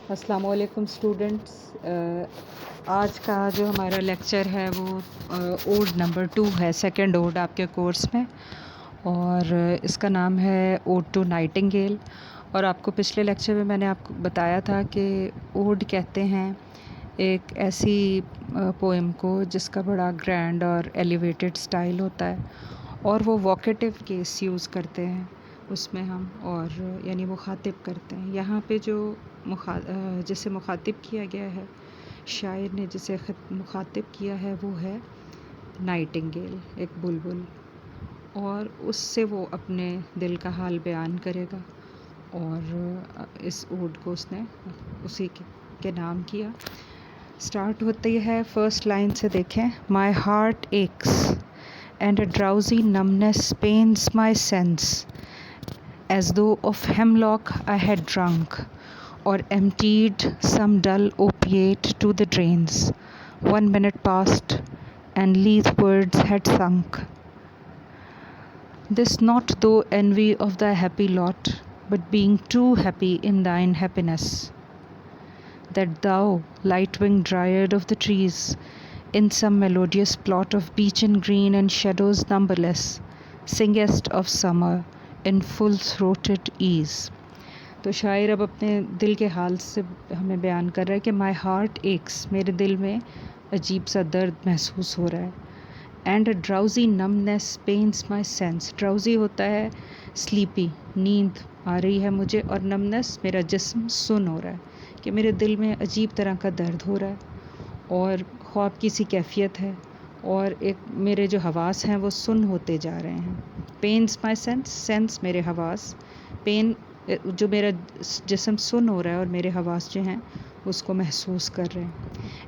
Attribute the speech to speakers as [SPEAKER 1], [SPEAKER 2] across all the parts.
[SPEAKER 1] السلام علیکم اسٹوڈنٹس. آج کا جو ہمارا لیکچر ہے وہ اوڈ نمبر 2 ہے، سیکنڈ اوڈ آپ کے کورس میں، اور اس کا نام ہے اوڈ ٹو نائٹنگیل. اور آپ کو پچھلے لیکچر میں میں نے آپ کو بتایا تھا کہ اوڈ کہتے ہیں ایک ایسی پوئم کو جس کا بڑا گرینڈ اور ایلیویٹڈ سٹائل ہوتا ہے، اور وہ ووکیٹیو کیس یوز کرتے ہیں اس میں ہم، اور یعنی مخاطب کرتے ہیں. یہاں پہ جو جسے مخاطب کیا گیا ہے، شاعر نے جسے مخاطب کیا ہے، وہ ہے نائٹنگیل، ایک بلبل، اور اس سے وہ اپنے دل کا حال بیان کرے گا. اور اس اوڈ کو اس نے اسی کے نام کیا. سٹارٹ ہوتی ہے فرسٹ لائن سے، دیکھیں. My heart aches and a drowsy numbness pains my sense as though of hemlock I had drunk or emptied some dull opiate to the drains. 1 minute passed, and Leith's words had sunk. This not though envy of thy happy lot, but being too happy in thine happiness, that thou, light-winged dryad of the trees, in some melodious plot of beechen green and shadows numberless, singest of summer in full-throated ease. تو شاعر اب اپنے دل کے حال سے ہمیں بیان کر رہا ہے کہ مائی ہارٹ ایکس، میرے دل میں عجیب سا درد محسوس ہو رہا ہے. And a drowsy numbness pains my sense. Drowsy ہوتا ہے سلیپی، نیند آ رہی ہے مجھے، اور نمنس میرا جسم سن ہو رہا ہے کہ میرے دل میں عجیب طرح کا درد ہو رہا ہے، اور خواب کی سی کیفیت ہے، اور ایک میرے جو حواس ہیں وہ سن ہوتے جا رہے ہیں. پینس مائی سینس، سینس میرے حواس، پین جو میرا جسم سن ہو رہا ہے اور میرے حواس جو ہیں اس کو محسوس کر رہے ہیں.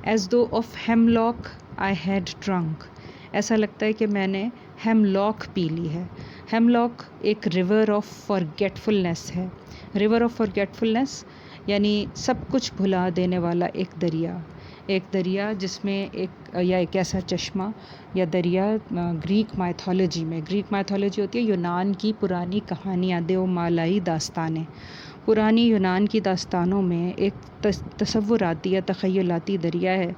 [SPEAKER 1] As though of hemlock I had drunk. ایسا لگتا ہے کہ میں نے ہیم لاک پی لی ہے. ہیم لاک ایک ریور آف فارگیٹفلنس ہے. ریور آف فارگیٹفلنس یعنی سب کچھ بھلا دینے والا ایک دریا. ایک دریا جس میں ایک ایسا چشمہ یا دریا گریک مائتھولوجی میں، گریک مائتھولوجی ہوتی ہے یونان کی پرانی کہانیاں، دیومالائی داستانیں. پرانی یونان کی داستانوں میں ایک تصوراتی یا تخیلاتی دریا ہے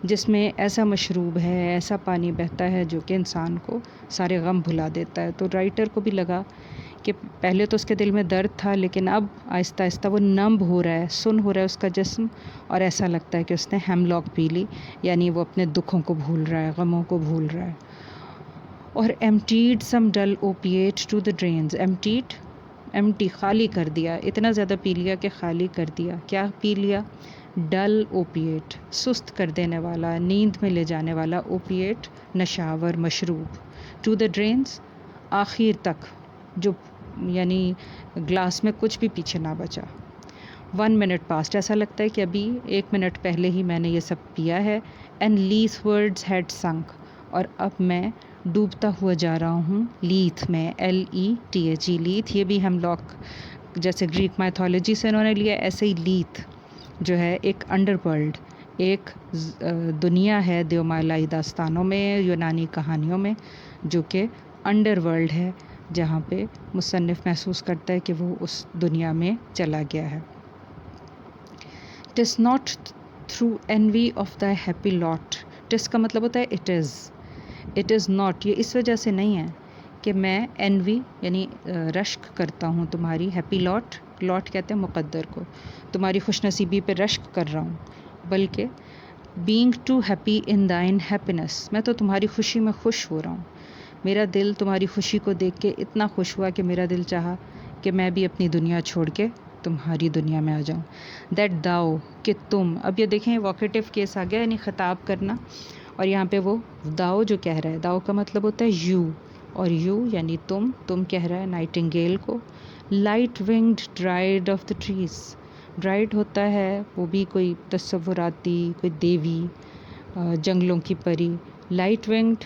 [SPEAKER 1] جس میں ایسا مشروب ہے، ایسا پانی بہتا ہے جو کہ انسان کو سارے غم بھلا دیتا ہے. تو رائٹر کو بھی لگا کہ پہلے تو اس کے دل میں درد تھا، لیکن اب آہستہ آہستہ وہ نمب ہو رہا ہے، سن ہو رہا ہے اس کا جسم، اور ایسا لگتا ہے کہ اس نے ہیم لاک پی لی، یعنی وہ اپنے دکھوں کو بھول رہا ہے، غموں کو بھول رہا ہے. اور ایمٹیڈ سم ڈل اوپیٹ ٹو دا ڈرینز. ایمٹی خالی کر دیا، اتنا زیادہ پی لیا کہ خالی کر دیا. کیا پی لیا؟ ڈل اوپیٹ، سست کر دینے والا، نیند میں لے جانے والا. اوپیٹ نشاور، مشروب. ٹو دا ڈرینز، آخر تک، جو یعنی گلاس میں کچھ بھی پیچھے نہ بچا. 1 منٹ پاسٹ، ایسا لگتا ہے کہ ابھی 1 منٹ پہلے ہی میں نے یہ سب پیا ہے. اینڈ لیث ورڈز ہیڈ سنک، اور اب میں ڈوبتا ہوا جا رہا ہوں لیتھ میں، LETH. لیتھ یہ بھی ہم لاک جیسے گریک مائتھولوجی سے انہوں نے لیا، ایسے ہی لیتھ جو ہے ایک انڈر ورلڈ، ایک دنیا ہے دیومالائی داستانوں میں، یونانی کہانیوں میں، جو کہ انڈر ورلڈ ہے، جہاں پہ مصنف محسوس کرتا ہے کہ وہ اس دنیا میں چلا گیا ہے. ٹس not through envy of thy happy lot. ٹس کا مطلب ہوتا ہے it is. It is not, یہ اس وجہ سے نہیں ہے کہ میں envy یعنی رشک کرتا ہوں تمہاری. ہیپی لاٹ، لاٹ کہتے ہیں مقدر کو، تمہاری خوش نصیبی پہ رشک کر رہا ہوں، بلکہ being too happy in thine happiness، میں تو تمہاری خوشی میں خوش ہو رہا ہوں. میرا دل تمہاری خوشی کو دیکھ کے اتنا خوش ہوا کہ میرا دل چاہا کہ میں بھی اپنی دنیا چھوڑ کے تمہاری دنیا میں آ جاؤں. دیٹ داؤ، کہ تم. اب یہ دیکھیں واکیٹیو کیس آ گیا، یعنی خطاب کرنا، اور یہاں پہ وہ داؤ جو کہہ رہا ہے، داؤ کا مطلب ہوتا ہے یو، اور یو یعنی تم کہہ رہا ہے نائٹنگیل کو. Light winged dryad of the trees. Dryad ہوتا ہے وہ بھی کوئی تصوراتی، کوئی دیوی، جنگلوں کی پری. لائٹ ونگڈ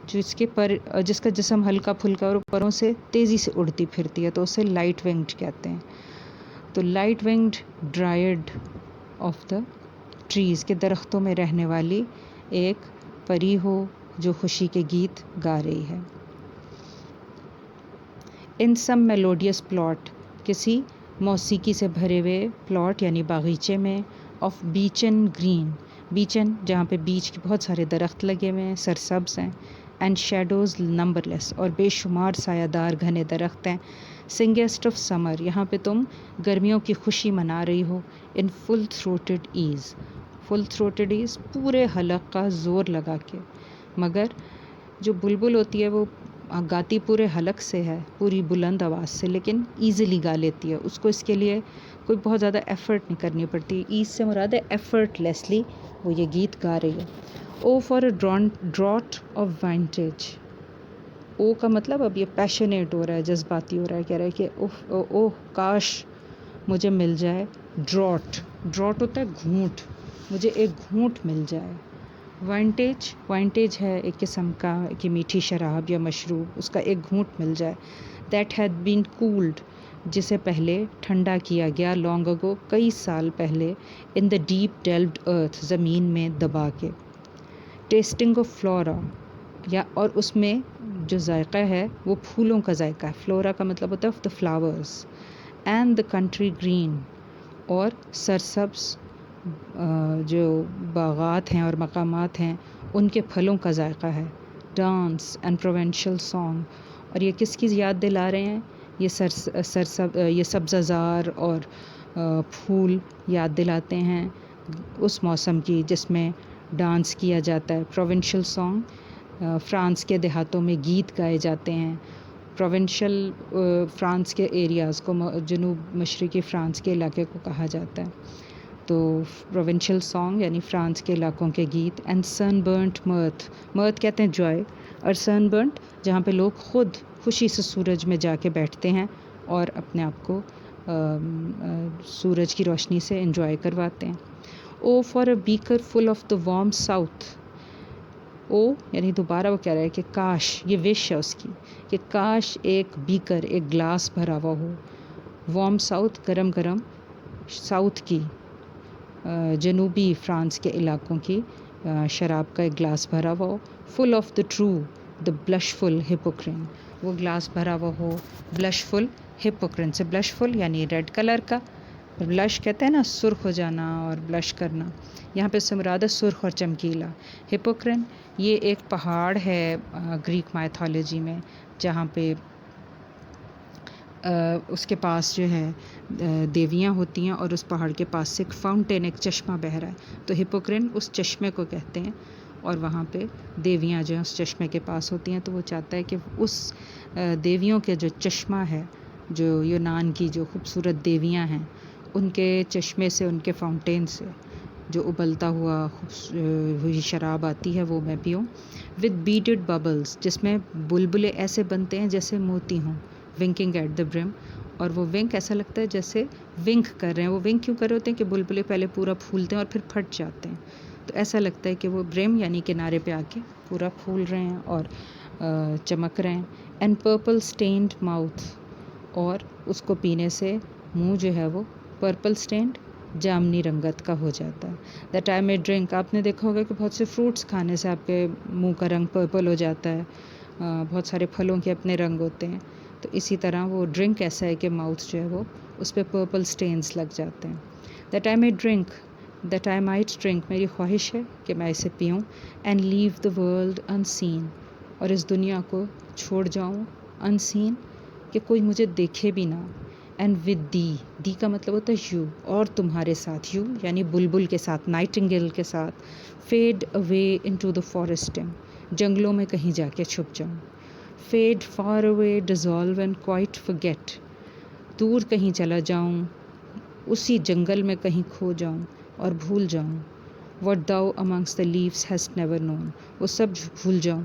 [SPEAKER 1] جس کا جسم ہلکا پھلکا اور پروں سے تیزی سے اڑتی پھرتی ہے، تو اسے لائٹ ونگڈ کہتے ہیں. تو light winged dryad of the trees, کے درختوں میں رہنے والی ایک پری ہو جو خوشی کے گیت گا رہی ہے. ان سم میلوڈیس پلاٹ، کسی موسیقی سے بھرے ہوئے پلاٹ یعنی باغیچے میں، آف بیچن گرین، بیچن جہاں پہ بیچ کے بہت سارے درخت لگے ہوئے ہیں، سرسبز ہیں، اینڈ شیڈوز نمبر لیس، اور بے شمار سایہ دار گھنے درخت ہیں، سنگیسٹ آف سمر، یہاں پہ تم گرمیوں کی خوشی منا رہی ہو، ان فل تھروٹڈ ایز، فل تھروٹڈ ایز پورے حلق کا زور لگا کے، مگر جو بلبل ہوتی ہے وہ گاتی پورے حلق سے ہے، پوری بلند آواز سے، لیکن ایزیلی گا لیتی ہے، اس کو اس کے لیے کوئی بہت زیادہ ایفرٹ نہیں کرنی پڑتی، ایز سے مراد ہے ایفرٹ لیسلی وہ یہ گیت گا رہی ہے۔ او فار اے ڈراٹ آف وائنٹیج، او کا مطلب اب یہ پیشنیٹ ہو رہا ہے، جذباتی ہو رہا ہے، کہہ رہا ہے کہ اوہ کاش مجھے مل جائے ڈراٹ، ڈراٹ ہوتا ہے گھونٹ، مجھے ایک گھونٹ مل جائے۔ وائنٹیج ہے ایک قسم کا کہ میٹھی شراب یا مشروب، اس کا ایک گھونٹ مل جائے۔ دیٹ ہیڈ بین کولڈ، جسے پہلے ٹھنڈا کیا گیا، لانگ اگو کئی سال پہلے، ان دا ڈیپ ڈیلوڈ ارتھ زمین میں دبا کے۔ ٹیسٹنگ آف فلورا، یا اور اس میں جو ذائقہ ہے وہ پھولوں کا ذائقہ ہے، فلورا کا مطلب ہوتا ہے of the flowers, and the country green, اور سرسبز جو باغات ہیں اور مقامات ہیں ان کے پھلوں کا ذائقہ ہے۔ ڈانس اینڈ پروونشل سانگ، اور یہ کس کی یاد دلا رہے ہیں؟ یہ سبزہ زار اور پھول یاد دلاتے ہیں اس موسم کی جس میں ڈانس کیا جاتا ہے۔ پروونشل سانگ فرانس کے دیہاتوں میں گیت گائے جاتے ہیں، پروونشل فرانس کے ایریاز کو، جنوب مشرقی فرانس کے علاقے کو کہا جاتا ہے، تو پروونشل سانگ یعنی فرانس کے علاقوں کے گیت۔ اینڈ سن برنٹ مرتھ، مرتھ کہتے ہیں جوائے، اور سن برنٹ جہاں پہ لوگ خود خوشی سے سورج میں جا کے بیٹھتے ہیں اور اپنے آپ کو سورج کی روشنی سے انجوائے کرواتے ہیں۔ O for a beaker full of the warm south, O یعنی دوبارہ وہ کہہ رہا ہے کہ کاش، یہ وش ہے اس کی کہ کاش ایک بیکر، ایک گلاس بھرا ہوا ہو، وارم ساؤتھ گرم گرم ساؤتھ کی، جنوبی فرانس کے علاقوں کی شراب کا ایک گلاس بھرا ہوا ہو، فل آف دا ٹرو دا بلش فل ہپوکرین، وہ گلاس بھرا ہوا ہو بلش فل ہپوکرین سے، بلش فل یعنی ریڈ کلر کا، بلش کہتے ہیں نا سرخ ہو جانا اور بلش کرنا، یہاں پہ اس سے مراد ہے سرخ اور چمکیلا۔ ہپوکرین یہ ایک پہاڑ ہے گریک مائتھالوجی میں، جہاں پہ اس کے پاس جو ہے دیویاں ہوتی ہیں، اور اس پہاڑ کے پاس سے ایک فاؤنٹین، ایک چشمہ بہہ رہا ہے، تو ہپوکرین اس چشمے کو کہتے ہیں، اور وہاں پہ دیویاں جو ہیں اس چشمے کے پاس ہوتی ہیں، تو وہ چاہتا ہے کہ اس دیویوں کے جو چشمہ ہے، جو یونان کی جو خوبصورت دیویاں ہیں، ان کے چشمے سے، ان کے فاؤنٹین سے جو ابلتا ہوا ہوئی شراب آتی ہے وہ میں پیوں، ود بیڈڈ ببلز، جس میں بلبلے ایسے بنتے ہیں جیسے موتی ہوں، ونکنگ ایٹ دا برم، اور وہ ونک ایسا لگتا ہے جیسے ونک کر رہے ہیں، وہ ونک کیوں کر رہے ہوتے ہیں کہ بلبلے پہلے پورا پھولتے ہیں اور پھر پھٹ جاتے ہیں، تو ایسا لگتا ہے کہ وہ برم یعنی کنارے پہ آ کے پورا پھول رہے ہیں اور چمک رہے ہیں۔ اینڈ پرپل سٹینڈ ماؤتھ، اور اس کو پینے سے منہ جو ہے وہ پرپل سٹینڈ جامنی رنگت کا ہو جاتا ہے۔ دیٹ آئی مے ڈرنک، آپ نے دیکھا ہوگا کہ بہت سے فروٹس کھانے سے آپ کے منہ کا رنگ پرپل ہو جاتا ہے، بہت سارے پھلوں کے اپنے رنگ ہوتے ہیں، تو اسی طرح وہ ڈرنک ایسا ہے کہ ماؤتھ جو ہے وہ اس پہ پرپل سٹینز لگ جاتے ہیں۔ That I may drink, that I might drink, میری خواہش ہے کہ میں اسے پیوں، and leave the world in سین، اور اس دنیا کو چھوڑ جاؤں ان سین، کہ کوئی مجھے دیکھے بھی نہ، اینڈ ود دی، دی کا مطلب ہوتا ہے یو، اور تمہارے ساتھ، یو یعنی بلبل کے ساتھ، نائٹنگیل کے ساتھ، فیڈ اوے انٹو دا فارسٹنگ، جنگلوں میں کہیں جا کے چھپ جاؤں، fade far away dissolve and quite forget, دور کہیں چلا جاؤں، اسی جنگل میں کہیں کھو جاؤں اور بھول جاؤں، what thou amongst the leaves hast never known، وہ سب بھول جاؤں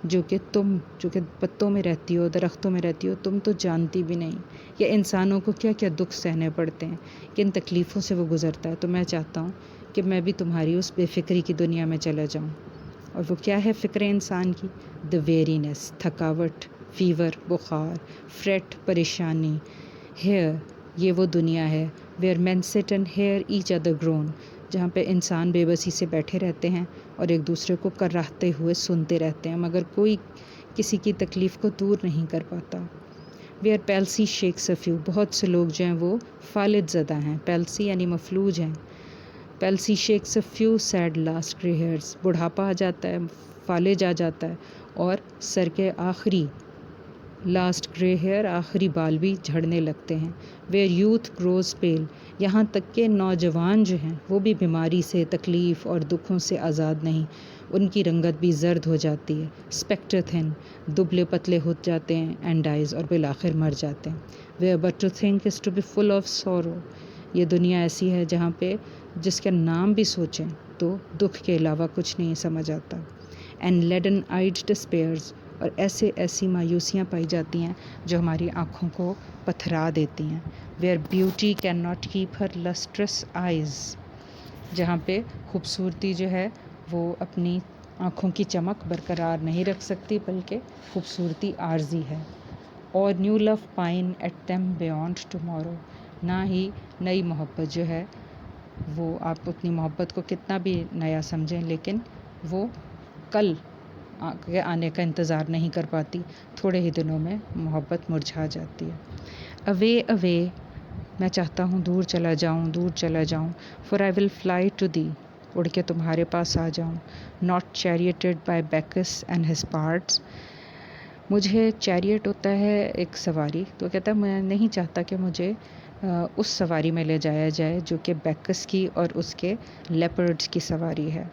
[SPEAKER 1] جو کہ تم، جو کہ پتوں میں رہتی ہو، درختوں میں رہتی ہو، تم تو جانتی بھی نہیں، یا انسانوں کو کیا کیا دکھ سہنے پڑتے ہیں، کن تکلیفوں سے وہ گزرتا ہے، تو میں چاہتا ہوں کہ میں بھی تمہاری اس بے فکری کی دنیا میں چلا جاؤں، اور وہ کیا ہے فکر انسان کی؟ دا ویرینس، تھکاوٹ، فیور، بخار، فریٹ، پریشانی، ہیئر، یہ وہ دنیا ہے، ویئر مین سٹ and here each other grown, جہاں پہ انسان بے بسی سے بیٹھے رہتے ہیں اور ایک دوسرے کو کراہتے ہوئے سنتے رہتے ہیں، مگر کوئی کسی کی تکلیف کو دور نہیں کر پاتا۔ ویئر پیلسی شیکس اے فیو، بہت سے لوگ جو ہیں وہ فالج زدہ ہیں. پیلسی یعنی مفلوج ہیں. Palsy shakes a few sad last grey hairs, بڑھاپا آ جاتا ہے، فالج آ جاتا ہے اور سر کے آخری لاسٹ گرے ہیئر، آخری بال بھی جھڑنے لگتے ہیں. ویئر یوتھ گروز پیل، یہاں تک کہ نوجوان جو ہیں وہ بھی بیماری سے، تکلیف اور دکھوں سے آزاد نہیں، ان کی رنگت بھی زرد ہو جاتی ہے. اسپیکٹر تھن، دبلے پتلے ہو جاتے ہیں. اینڈ ڈائز، اور بالآخر مر جاتے ہیں. Where but to think is to be full of sorrow, یہ دنیا ایسی ہے جہاں پہ جس کا نام بھی سوچیں تو دکھ کے علاوہ کچھ نہیں سمجھ آتا. اینڈ لیڈن آئیڈ ڈسپیئرز، اور ایسی مایوسیاں پائی جاتی ہیں جو ہماری آنکھوں کو پتھرا دیتی ہیں. Where beauty can not keep her lustrous eyes, جہاں پہ خوبصورتی جو ہے وہ اپنی آنکھوں کی چمک برقرار نہیں رکھ سکتی بلکہ خوبصورتی عارضی ہے. اور new love pine at them beyond tomorrow, نہ ہی نئی محبت جو ہے وہ، آپ اپنی محبت کو کتنا بھی نیا سمجھیں لیکن وہ کل کے آنے کا انتظار نہیں کر پاتی، تھوڑے ہی دنوں میں محبت مرجھا جاتی ہے. اوے اوے، میں چاہتا ہوں دور چلا جاؤں، دور چلا جاؤں. For I will fly to thee, اڑ کے تمہارے پاس آ جاؤں. Not charioted by Bacchus and his pards, مجھے چیریٹ ہوتا ہے ایک سواری، تو کہتا ہے میں نہیں چاہتا کہ مجھے اس سواری میں لے جایا جائے جو کہ بیکس کی اور اس کے لیپرڈز کی سواری ہے.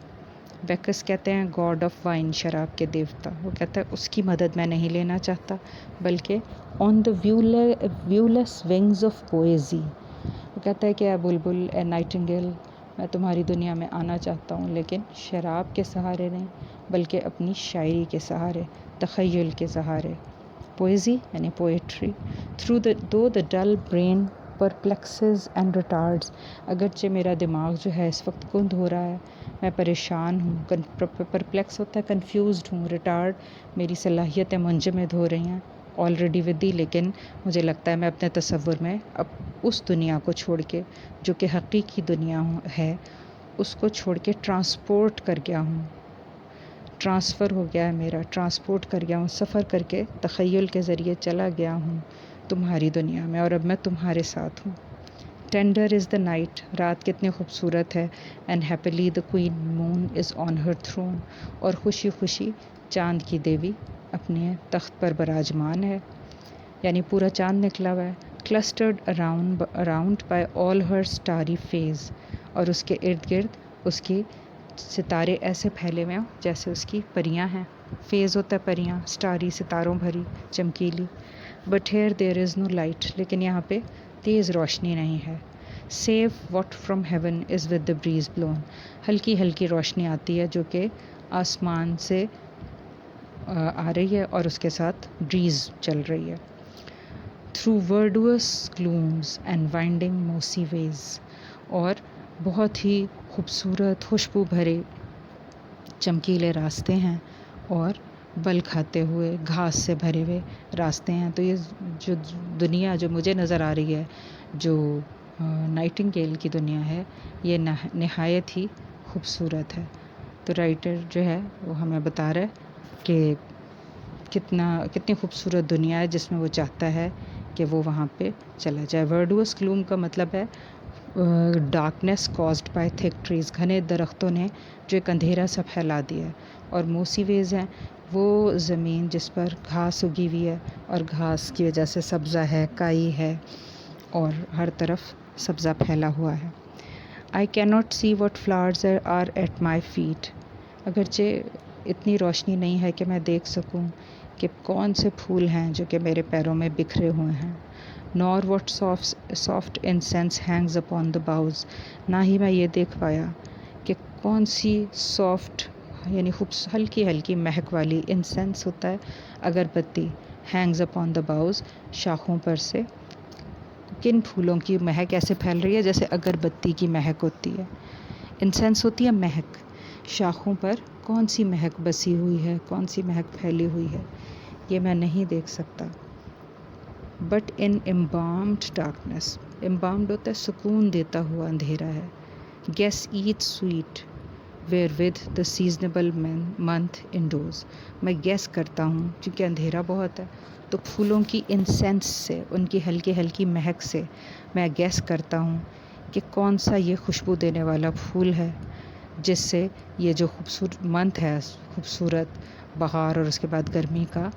[SPEAKER 1] بیکس کہتے ہیں گاڈ آف وائن، شراب کے دیوتا. وہ کہتا ہے اس کی مدد میں نہیں لینا چاہتا بلکہ آن دا ویولس ونگز آف پوئزی، وہ کہتا ہے کہ اے بلبل، اے نائٹنگیل، میں تمہاری دنیا میں آنا چاہتا ہوں لیکن شراب کے سہارے نہیں بلکہ اپنی شاعری کے سہارے، تخیل کے سہارے. پوئزی یعنی poetry. Though the dull brain perplexes and retards, اگرچہ میرا دماغ جو ہے اس وقت کند ہو رہا ہے، میں پریشان ہوں. پرپلیکس ہوتا ہے کنفیوزڈ ہوں. ریٹارڈ، میری صلاحیتیں منجمد ہو رہی ہیں آلریڈی ودی، لیکن مجھے لگتا ہے میں اپنے تصور میں اب اس دنیا کو چھوڑ کے جو کہ حقیقی دنیا ہے اس کو چھوڑ کے ٹرانسپورٹ کر گیا ہوں. ٹرانسفر ہو گیا ہے میرا، ٹرانسپورٹ کر گیا ہوں، سفر کر کے تخیل کے ذریعے چلا گیا ہوں تمہاری دنیا میں، اور اب میں تمہارے ساتھ ہوں. ٹینڈر از دا نائٹ، رات کتنی خوبصورت ہے. And happily the queen moon is on her throne, اور خوشی خوشی چاند کی دیوی اپنے تخت پر براجمان ہے، یعنی پورا چاند نکلا ہوا ہے. Clustered around by all Hare starry phase, اور اس کے ارد گرد اس کی ستارے ایسے پھیلے ہوئے ہوں جیسے اس کی پریاں ہیں. فیز ہوتا ہے پریاں، اسٹاری ستاروں بھری چمکیلی. But here there is no light, لیکن یہاں پہ تیز روشنی نہیں ہے. Save what from heaven is with the breeze blown, ہلکی ہلکی روشنی آتی ہے جو کہ آسمان سے آ رہی ہے اور اس کے ساتھ بریز چل رہی ہے. تھرو ورڈوس گلومز اینڈ وائنڈنگ موسی ویز، اور بہت ہی خوبصورت خوشبو بھرے چمکیلے راستے ہیں اور بل کھاتے ہوئے گھاس سے بھرے ہوئے راستے ہیں. تو یہ جو دنیا جو مجھے نظر آ رہی ہے، جو نائٹنگیل کی دنیا ہے، یہ نہایت ہی خوبصورت ہے. تو رائٹر جو ہے وہ ہمیں بتا رہا ہے کہ کتنی خوبصورت دنیا ہے جس میں وہ چاہتا ہے کہ وہ وہاں پہ چلا جائے. ورڈوس گلوم کا مطلب ہے ڈارکنیس کازڈ بائی تھک ٹریز، گھنے درختوں نے جو ایک اندھیرا سا پھیلا دیا ہے. اور موسی ویز ہیں وہ زمین جس پر گھاس اگی ہوئی ہے اور گھاس کی وجہ سے سبزہ ہے، کائی ہے اور ہر طرف سبزہ پھیلا ہوا ہے. I cannot see what flowers are at my feet, اگرچہ اتنی روشنی نہیں ہے کہ میں دیکھ سکوں کہ کون سے پھول ہیں جو کہ میرے پیروں میں بکھرے ہوئے ہیں. Nor what soft incense hangs upon the boughs, نہ ہی میں یہ دیکھ پایا کہ کون سی سافٹ یعنی ہلکی ہلکی مہک والی انسینس ہوتا ہے اگربتی، ہینگز اپون دا باؤز، شاخوں پر سے کن پھولوں کی مہک ایسے پھیل رہی ہے جیسے اگربتی کی مہک ہوتی ہے. انسینس ہوتی ہے مہک، شاخوں پر کون سی مہک بسی ہوئی ہے، کون سی مہک پھیلی ہوئی ہے، یہ میں نہیں دیکھ سکتا. بٹ ان امبامڈ ڈارکنیس، امبامڈ ہوتا ہے سکون دیتا ہوا اندھیرا ہے. Guess each sweet, wherewith the seasonable month indoors. میں گیس کرتا ہوں کیونکہ اندھیرا بہت ہے تو پھولوں کی انسینس سے، ان کی ہلکی ہلکی مہک سے میں گیس کرتا ہوں کہ کون سا یہ خوشبو دینے والا پھول ہے جس سے یہ جو خوبصورت منتھ ہے، خوبصورت بہار اور اس کے بعد گرمی کا،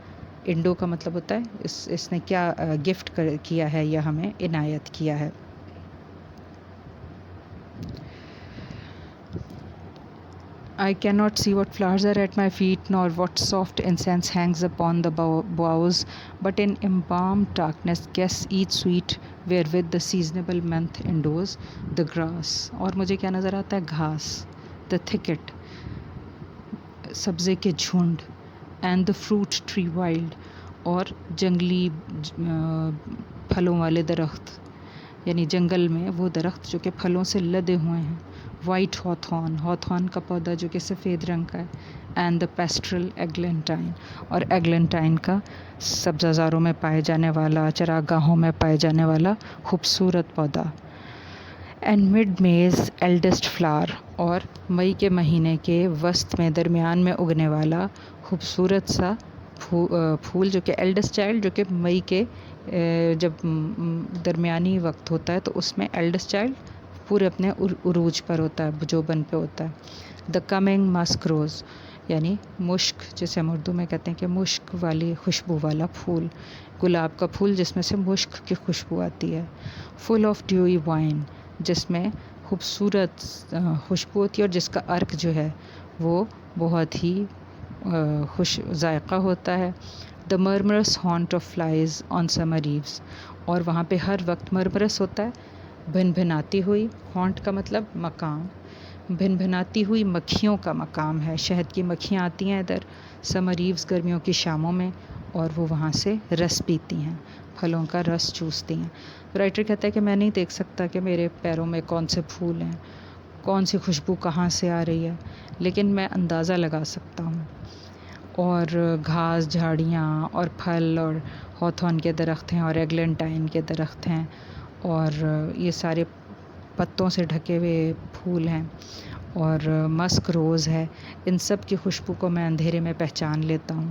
[SPEAKER 1] انڈو کا مطلب ہوتا ہے اس نے کیا گفٹ کیا ہے یا ہمیں عنایت کیا ہے. I cannot see what flowers are at my feet, nor what soft incense hangs upon the boughs, but in embalmed darkness guess each sweet wherewith the seasonable month endows the grass. اور مجھے کیا نظر آتا ہے؟ گھاس، the thicket، سبزے کے جھنڈ، and the fruit tree wild، اور جنگلی پھلوں والے درخت، یعنی جنگل میں وہ درخت جو کہ پھلوں سے لدے ہوئے ہیں. وائٹ ہاتھورن کا پودا جو کہ سفید رنگ کا ہے. اینڈ دا پیسٹرل ایگلنٹائن، اور ایگلنٹائن کا سبزہ زاروں میں پائے جانے والا، چراگاہوں میں پائے جانے والا خوبصورت پودا. اینڈ مڈ میز ایلڈسٹ فلاور، اور مئی کے مہینے کے وسط میں درمیان میں اگنے والا خوبصورت سا پھول جو کہ ایلڈسٹ چائلڈ، جو کہ مئی کے جب درمیانی وقت ہوتا ہے تو اس میں ایلڈسٹ چائلڈ پورے اپنے عروج پر ہوتا ہے، جوبن پہ ہوتا ہے. دا کمنگ مسک روز، یعنی مشک، جسے ہم اردو میں کہتے ہیں کہ مشک والی خوشبو والا پھول، گلاب کا پھول جس میں سے مشک کی خوشبو آتی ہے. فل آف ڈیوئی وائن، جس میں خوبصورت خوشبو ہوتی ہے اور جس کا عرق جو ہے وہ بہت ہی خوش ذائقہ ہوتا ہے. دا مرمرس ہانٹ آف فلائز آن سمر ایوز، اور وہاں پہ ہر وقت مرمرس ہوتا ہے، بھن بھناتی ہوئی، ہانٹ کا مطلب مقام، بھن بھناتی ہوئی مکھیوں کا مقام ہے. شہد کی مکھیاں آتی ہیں ادھر سمر ایوز، گرمیوں کی شاموں میں، اور وہ وہاں سے رس پیتی ہیں، پھلوں کا رس چوستی ہیں. رائٹر کہتا ہے کہ میں نہیں دیکھ سکتا کہ میرے پیروں میں کون سے پھول ہیں، کون سی خوشبو کہاں سے آ رہی ہے، لیکن میں اندازہ لگا سکتا ہوں. اور گھاس، جھاڑیاں اور پھل، اور ہاتھورن کے درخت ہیں اور ایگلنٹائن کے درخت ہیں، اور یہ سارے پتوں سے ڈھکے ہوئے پھول ہیں، اور مسک روز ہے. ان سب کی خوشبو کو میں اندھیرے میں پہچان لیتا ہوں.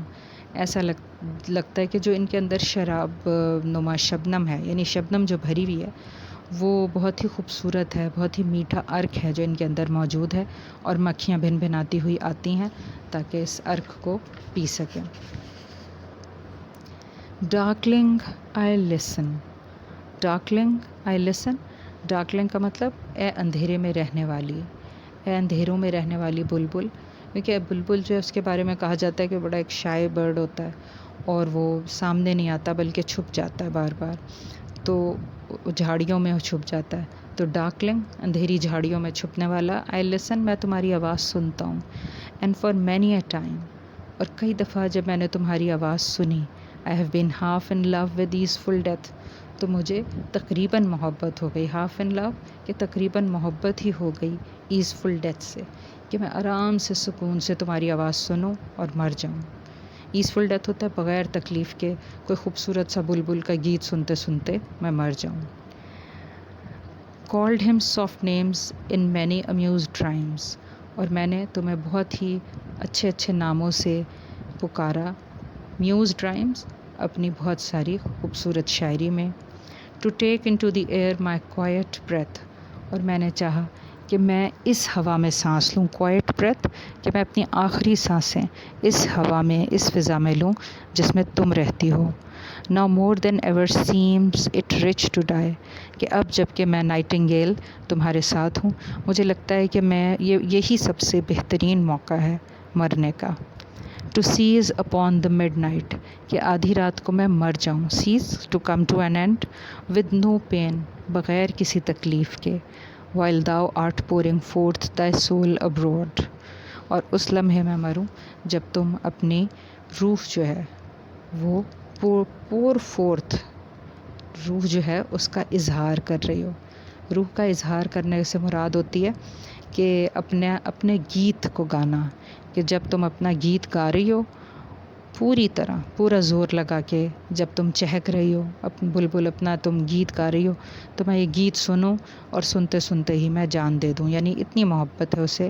[SPEAKER 1] ایسا لگتا ہے کہ جو ان کے اندر شراب نما شبنم ہے، یعنی شبنم جو بھری ہوئی ہے، وہ بہت ہی خوبصورت ہے، بہت ہی میٹھا عرق ہے جو ان کے اندر موجود ہے، اور مکھیاں بھن بھناتی ہوئی آتی ہیں تاکہ اس عرق کو پی سکیں. ڈارکلنگ آئی لسن، ڈارکلنگ آئی لسن، ڈارکلنگ کا مطلب اے اندھیرے میں رہنے والی، اے اندھیروں میں رہنے والی بلبل. کیونکہ بلبل جو ہے اس کے بارے میں کہا جاتا ہے کہ بڑا ایک شائع برڈ ہوتا ہے، اور وہ سامنے نہیں آتا بلکہ چھپ جاتا ہے بار بار، تو جھاڑیوں میں چھپ جاتا ہے. تو ڈارکلنگ، اندھیری جھاڑیوں میں چھپنے والا. آئی لسن، میں تمہاری آواز سنتا ہوں. And for many a time, اور کئی دفعہ جب میں نے تمہاری آواز سنی. I have been half in love with easeful death, تو مجھے تقریباً محبت ہو گئی. ہاف ان لو، کہ تقریباً محبت ہی ہو گئی ایزفل ڈیتھ سے، کہ میں آرام سے سکون سے تمہاری آواز سنوں اور مر جاؤں. ایزفل ڈیتھ ہوتا ہے بغیر تکلیف کے، کوئی خوبصورت سا بلبل کا گیت سنتے سنتے میں مر جاؤں. Called him soft names in many a mused rhymes, اور میں نے تمہیں بہت ہی اچھے اچھے ناموں سے پکارا. میوزڈ رائمز، اپنی بہت ساری خوبصورت شاعری میں. To take into the air my quiet breath, اور میں نے چاہا کہ میں اس ہوا میں سانس لوں. کوائٹ بریتھ، کہ میں اپنی آخری سانسیں اس ہوا میں، اس فضا میں لوں جس میں تم رہتی ہو. Now more than ever seems it rich to die، کہ اب جب کہ میں نائٹنگیل تمہارے ساتھ ہوں، مجھے لگتا ہے کہ یہی سب سے بہترین موقع ہے مرنے کا. To cease upon the midnight, کہ آدھی رات کو میں مر جاؤں. Cease, to come to an end, with no pain, بغیر کسی تکلیف کے. while thou art pouring forth thy soul abroad، اور اس لمحے میں مروں جب تم اپنی روح جو ہے وہ پور فورتھ، روح جو ہے اس کا اظہار کر رہی ہو. روح کا اظہار کرنے سے مراد ہوتی ہے کہ اپنے گیت کو گانا، کہ جب تم اپنا گیت گا رہی ہو پوری طرح، پورا زور لگا کے، جب تم چہک رہی ہو، بلبل اپنا تم گیت گا رہی ہو، تو میں یہ گیت سنوں اور سنتے سنتے ہی میں جان دے دوں. یعنی اتنی محبت ہے اسے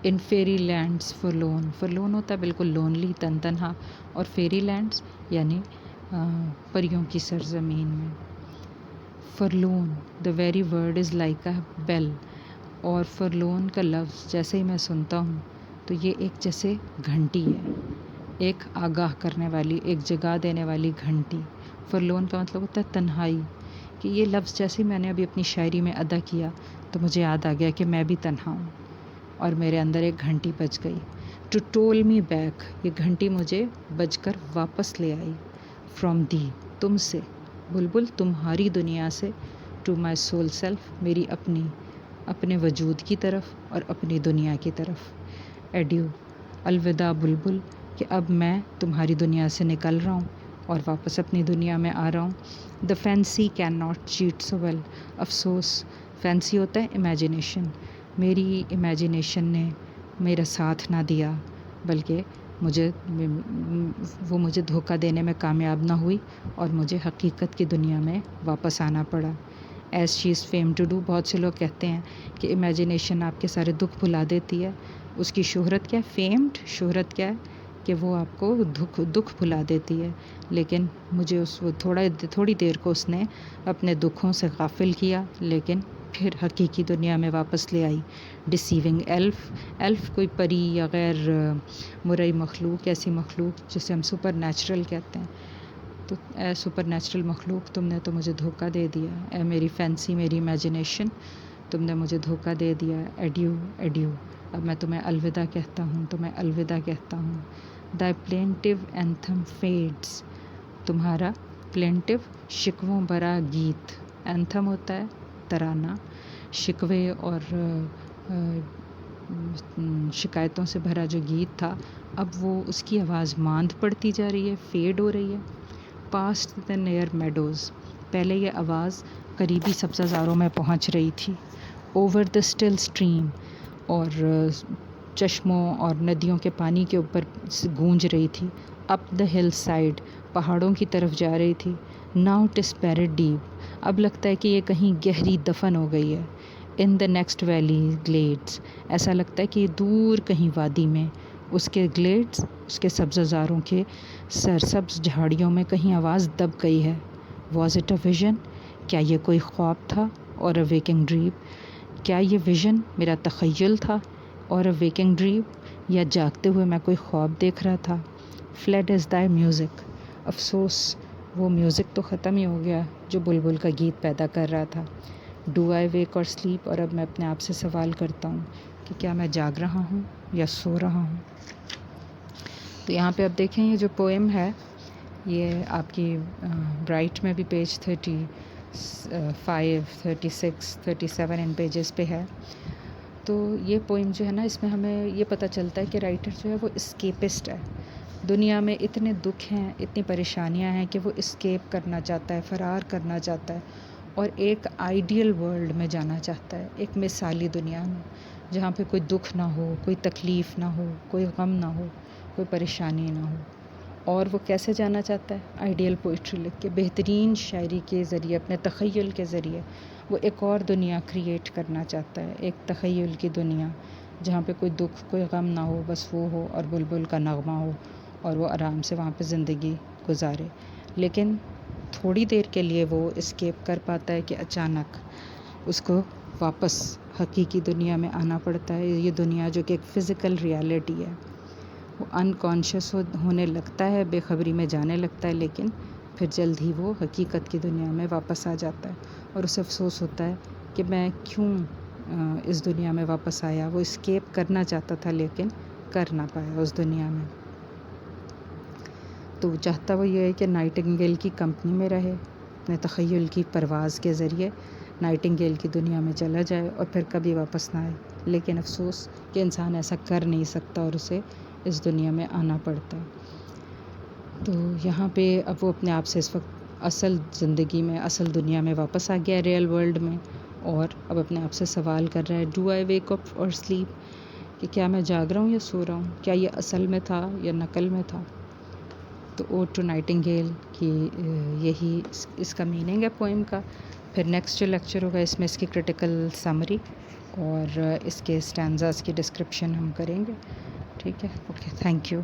[SPEAKER 1] ان فیری لینڈس فرلون، فرلون ہوتا ہے بالکل لونلی، تن تنہا، اور فیری لینڈس یعنی پریوں کی سرزمین میں. Forlorn the very word is like a bell, اور فرلون کا لفظ جیسے ہی میں سنتا ہوں تو یہ ایک جیسے گھنٹی ہے، ایک آگاہ کرنے والی، ایک جگا دینے والی گھنٹی. فرلون کا مطلب ہوتا ہے تنہائی، کہ یہ لفظ جیسے میں نے ابھی اپنی شاعری میں ادا کیا تو مجھے یاد آ گیا کہ میں بھی تنہا ہوں، اور میرے اندر ایک گھنٹی بج گئی. ٹو ٹول می بیک، یہ گھنٹی مجھے بج کر واپس لے آئی. فرام دی، تم سے، بلبل تمہاری دنیا سے. ٹو مائی سول سیلف، میری اپنے وجود کی طرف اور اپنی دنیا کی طرف. ایڈیو، الوداع بلبل، کہ اب میں تمہاری دنیا سے نکل رہا ہوں اور واپس اپنی دنیا میں آ رہا ہوں. The fancy cannot cheat so well ویل، افسوس، فینسی ہوتا ہے امیجنیشن، میری امیجنیشن نے میرا ساتھ نہ دیا، بلکہ وہ مجھے دھوکہ دینے میں کامیاب نہ ہوئی اور مجھے حقیقت کی دنیا میں واپس آنا پڑا. As she is fame to do, بہت سے لوگ کہتے ہیں کہ امیجنیشن آپ کے سارے دکھ بھلا دیتی ہے. اس کی شہرت کیا ہے؟ فیمڈ، شہرت کیا ہے کہ وہ آپ کو دکھ بھلا دیتی ہے. لیکن مجھے تھوڑی دیر کو اس نے اپنے دکھوں سے غافل کیا، لیکن پھر حقیقی دنیا میں واپس لے آئی. ڈیسیونگ ایلف، ایلف کوئی پری یا غیر مرئی مخلوق، ایسی مخلوق جسے ہم سپر نیچرل کہتے ہیں. تو اے سپر نیچرل مخلوق، تم نے تو مجھے دھوکہ دے دیا. اے میری فینسی، میری امیجنیشن، تم نے مجھے دھوکہ دے دیا. ایڈیو، ایڈیو، اب میں تمہیں الوداع کہتا ہوں، تمہیں الوداع کہتا ہوں. دی پلینٹیو اینتھم فیڈس، تمہارا پلینٹیو شکووں بھرا گیت. اینتھم ہوتا ہے ترانہ، شکوے اور شکایتوں سے بھرا جو گیت تھا، اب وہ اس کی آواز ماند پڑتی جا رہی ہے، فیڈ ہو رہی ہے. پاسٹ دا نیئر میڈوز، پہلے یہ آواز قریبی سبزہ زاروں میں پہنچ رہی تھی. اوور دا اسٹل اسٹریم، اور چشموں اور ندیوں کے پانی کے اوپر گونج رہی تھی. اپ دا ہل سائڈ، پہاڑوں کی طرف جا رہی تھی. Now it is buried deep, اب لگتا ہے کہ یہ کہیں گہری دفن ہو گئی ہے. ان دا نیکسٹ ویلی گلیڈس، ایسا لگتا ہے کہ یہ دور کہیں وادی میں اس کے گلیڈس، اس کے سبزہ زاروں کے سرسبز جھاڑیوں میں کہیں آواز دب گئی ہے. واز اٹ اے ویژن، کیا یہ کوئی خواب تھا؟ اور اے ویکنگ ڈریم، کیا یہ ویژن میرا تخیل تھا؟ اور اے ویکنگ ڈریم، یا جاگتے ہوئے میں کوئی خواب دیکھ رہا تھا. فلیڈ از دی میوزک، افسوس وہ میوزک تو ختم ہی ہو گیا جو بلبل کا گیت پیدا کر رہا تھا. ڈو آئی ویک اور سلیپ، اور اب میں اپنے آپ سے سوال کرتا ہوں کہ کیا میں جاگ رہا ہوں یا سو رہا ہوں. تو یہاں پہ اب دیکھیں، یہ جو پوئم ہے یہ آپ کی برائٹ میں بھی پیج 35، 36، 37 ان پیجز پہ ہے. تو یہ پوئم جو ہے نا، اس میں ہمیں یہ پتہ چلتا ہے کہ رائٹر جو ہے وہ اسکیپسٹ ہے. دنیا میں اتنے دکھ ہیں، اتنی پریشانیاں ہیں کہ وہ اسکیپ کرنا چاہتا ہے، فرار کرنا چاہتا ہے، اور ایک آئیڈیل ورلڈ میں جانا چاہتا ہے، ایک مثالی دنیا میں جہاں پہ کوئی دکھ نہ ہو، کوئی تکلیف نہ ہو، کوئی غم نہ ہو، کوئی پریشانی نہ ہو. اور وہ کیسے جانا چاہتا ہے؟ آئیڈیل پوئٹری لکھ کے، بہترین شاعری کے ذریعے، اپنے تخیل کے ذریعے وہ ایک اور دنیا کریٹ کرنا چاہتا ہے، ایک تخیل کی دنیا جہاں پہ کوئی دکھ، کوئی غم نہ ہو، بس وہ ہو اور بلبل کا نغمہ ہو، اور وہ آرام سے وہاں پہ زندگی گزارے. لیکن تھوڑی دیر کے لیے وہ اسکیپ کر پاتا ہے کہ اچانک اس کو واپس حقیقی دنیا میں آنا پڑتا ہے. یہ دنیا جو کہ ایک فزیکل ریالٹی ہے، وہ انکانشیس ہونے لگتا ہے، بے خبری میں جانے لگتا ہے، لیکن پھر جلد ہی وہ حقیقت کی دنیا میں واپس آ جاتا ہے. اور اسے افسوس ہوتا ہے کہ میں کیوں اس دنیا میں واپس آیا. وہ اسکیپ کرنا چاہتا تھا لیکن کر نہ پایا اس دنیا میں. تو چاہتا وہ یہ ہے کہ نائٹنگیل کی کمپنی میں رہے، اپنے تخیل کی پرواز کے ذریعے نائٹنگیل کی دنیا میں چلا جائے اور پھر کبھی واپس نہ آئے. لیکن افسوس کہ انسان ایسا کر نہیں سکتا اور اسے اس دنیا میں آنا پڑتا ہے. تو یہاں پہ اب وہ اپنے آپ سے اس وقت اصل زندگی میں، اصل دنیا میں واپس آ گیا، ریئل ورلڈ میں، اور اب اپنے آپ سے سوال کر رہا ہے، ڈو آئی ویک اپ اور سلیپ، کہ کیا میں جاگ رہا ہوں یا سو رہا ہوں، کیا یہ اصل میں تھا یا نقل میں تھا. تو اوڈ ٹو نائٹنگیل کی یہی اس کا میننگ ہے پوئم کا. پھر نیکسٹ جو لیکچر ہوگا اس میں اس کی کرٹیکل سمری اور اس کے اسٹینزاز کی ڈسکرپشن ہم کریں گے. ٹھیک ہے، اوکے، تھینک یو.